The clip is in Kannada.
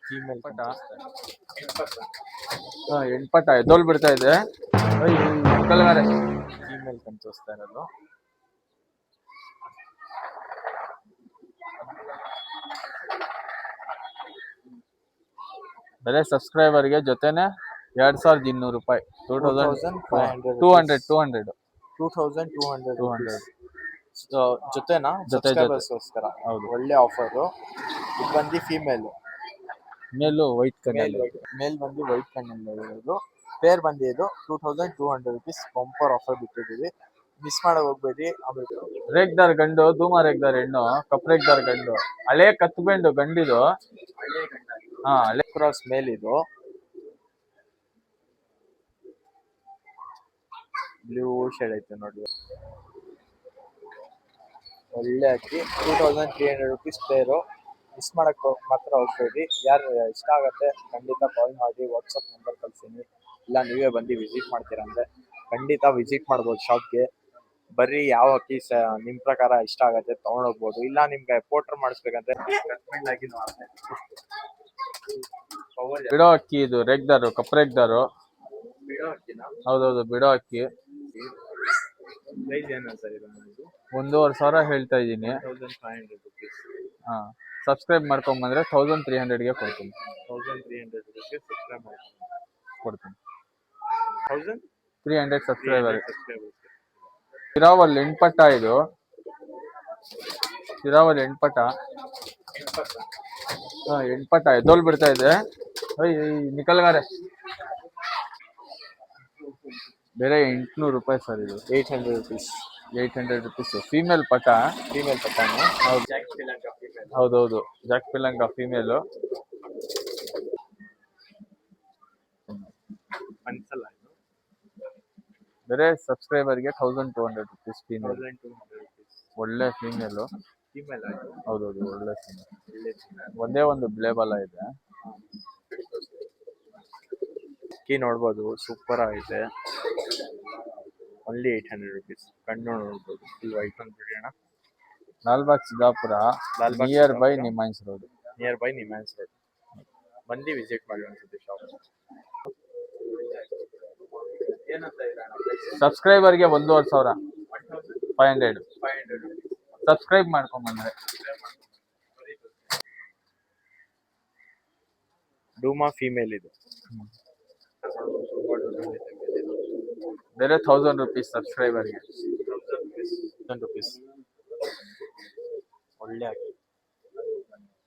ಫೀಮೇಲ್ ಪಟ ಎಂಟ್ಪಟ ಎದ್ದೋಲ್ ಬಿಡ್ತಾ ಇದೆ. ಕಲ್ಗಾರೆ ಫೀಮೇಲ್ ತೋರಿಸ್ತಾ ಇರೋದು. ಬೇರೆ ಸಬ್ಸ್ಕ್ರೈಬರ್ಗೆ ಜೊತೆನೆ 2200 ರೂಪಾಯಿ. 2200 200 rupees. ಜೊತೆನಾ ಜೊತೆ ಸಬ್ಸ್ಕ್ರೈಬರ್ಸ್ಗೋಸ್ಕರ. ಹೌದು. ಒಳ್ಳೆ ಆಫರು. ಇದು ಬಂದು ಫೀಮೇಲು. ಮೇಲು ವೈಟ್ ಕಲರ್. ಮೇಲ್ ಬಂದು ವೈಟ್ ಕಣ್ಣಲ್ಲಿ ಇರೋದು. ಪೇರ್ ಬಂದು ಇದು 2200 rupees ಬಂಪರ್ ಆಫರ್ ಬಿಟ್ಟಿದ್ದೀವಿ. ಮಿಸ್ ಮಾಡಕ್ ಹೋಗ್ಬೇಡಿ. ಆಮೇಲೆ ರೇಗ್ದಾರ್ ಗಂಡು, ಧೂಮ ರೇಗ್ದಾರ್ ಹೆಣ್ಣು, ಕಪ್ರೇಗ್ದಾರ್ ಗಂಡು, ಹಳೆ ಕತ್ಬೆಂಡು ಗಂಡಿದು. ಹಳೆ ಕ್ರಾಸ್ ಮೇಲ್ ಇದು. ಬ್ಲೂ ಶೇಡ್ ಐತೆ ನೋಡಿ. ಒಳ್ಳೆ ಅಕ್ಕಿ. 2300 rupees ಪೇರು. ಮಿಸ್ ಮಾಡಕ್ ಮಾತ್ರ ಹೋಗ್ಬೇಡಿ. ಯಾರು ಇಷ್ಟ ಆಗತ್ತೆ ಖಂಡಿತ ಕಾಲ್ ಮಾಡಿ, ವಾಟ್ಸಪ್ ನಂಬರ್ ಕಳ್ತೀನಿ. ಇಲ್ಲ ನೀವೇ ಬಂದು ವಿಸಿಟ್ ಮಾಡ್ತೀರಾ ಅಂದ್ರೆ ಖಂಡಿತ ವಿಸಿಟ್ ಮಾಡ್ಬೋದು ಶಾಪ್ಗೆ. ಬರ್ರಿ, ಯಾವ ಅಕ್ಕಿ ನಿಮ್ ಪ್ರಕಾರ ಇಷ್ಟ ಆಗತ್ತೆ ತಗೊಂಡೋಗ್ಬೋದು. ಇಲ್ಲ ನಿಮ್ಗೆ ಪೋಟ್ರ್ ಮಾಡಿಸ್ಬೇಕಂದ್ರೆ ಬಿಡೋ ಅಕ್ಕಿ ಇದು ರೇಗ್ದಾರು, ಕಪ್ರೇಗ್ದಾರು. ಹೌದೌದು, ಬಿಡೋ ಅಕ್ಕಿ. ಪ್ರೈಸ್ ಏನು ಸರ್ ಇದು? 1500 ಹೇಳ್ತಾ ಇದ್ದೀನಿ. 1500 rupees. ಹಾ, ಸಬ್ಸ್ಕ್ರೈಬ್ ಮಾಡ್ಕೊಂಬಂದ್ರೆ 1300ಗೆ ಕೊಡ್ತೀನಿ. 1300 rupees ಸಬ್ಸ್ಕ್ರೈಬ್ ಕೊಡ್ತೀನಿ. 1300 ಸಬ್ಸ್ಕ್ರೈಬರ್. subscribers. ತಿರಾವಲ್ ಎಂಟ್ಪಟ ಇದು. ತಿರಾವಲ್ ಎಂಟ್ಪಟ. ಎಂಟ್ಪಟ ಎದ್ದೋಲ್ ಬಿಡ್ತಾ ಇದೆ. ನಿಕಲ್ಗಾರೆ ಬೇರೆ 800 ರೂಪಾಯಿ ಸರ್ ಇದು. 800 rupees. 800 rupees. ಫೀಮೇಲ್ ಪಟ. ಫೀಮೇಲ್ ಪಟ್ಟಾನು. ಹೌದೌದು, ಜಾಕ್ ಪಿಲಂಗ ಫೀಮೇಲು. ಅನ್ಸಲ್ಲ ಇದು. ಬೇರೆ ಸಬ್ಸ್ಕ್ರೈಬರ್ಗೆ 1200 rupees ಫೀಮೇಲ್. 1200 rupees. ಒಳ್ಳೆ ಫೀಮೇಲು. ಫೀಮೇಲ್ ಆಯ್ತು. ಹೌದೌದು, ಒಳ್ಳೆ ಫೀಮೇಲ್. ಒಳ್ಳೆ ಫೀಮೇಲ್. ಒಂದೇ ಒಂದು ಬ್ಲೇಬಲ ಇದೆ. ಅಕ್ಕಿ ನೋಡ್ಬೋದು, ಸೂಪರ್ ಆಗೈತೆ. Only 800 rupees. ಕಣ್ಣು ನೋಡ್ಬೋದು, ಫುಲ್ ವೈಟ್ ಅಂತ ಬಿಡೋಣ. Lalbagh Siddapura, Lalbagh nearby Siddapura. NIMHANS road. Nearby NIMHANS road. ಬಂದು ವಿಸಿಟ್ ಮಾಡಿ ಅನ್ಸುತ್ತೆ ಶಾಪ್. ಸಬ್ಸ್ಕ್ರೈಬರ್ಗೆ 1500. 500 ಸಬ್ಸ್ಕ್ರೈಬ್ ಮಾಡ್ಕೊಂಬಂದ್ರೆ. ಡೂಮಾ ಫೀಮೇಲ್ ಇದು. ಬೇರೆ 1000 rupees ಸಬ್ಸ್ಕ್ರೈಬರ್ಗೆ. 1000 rupees. ಒಳ್ಳೆ ಅಕ್ಕಿ.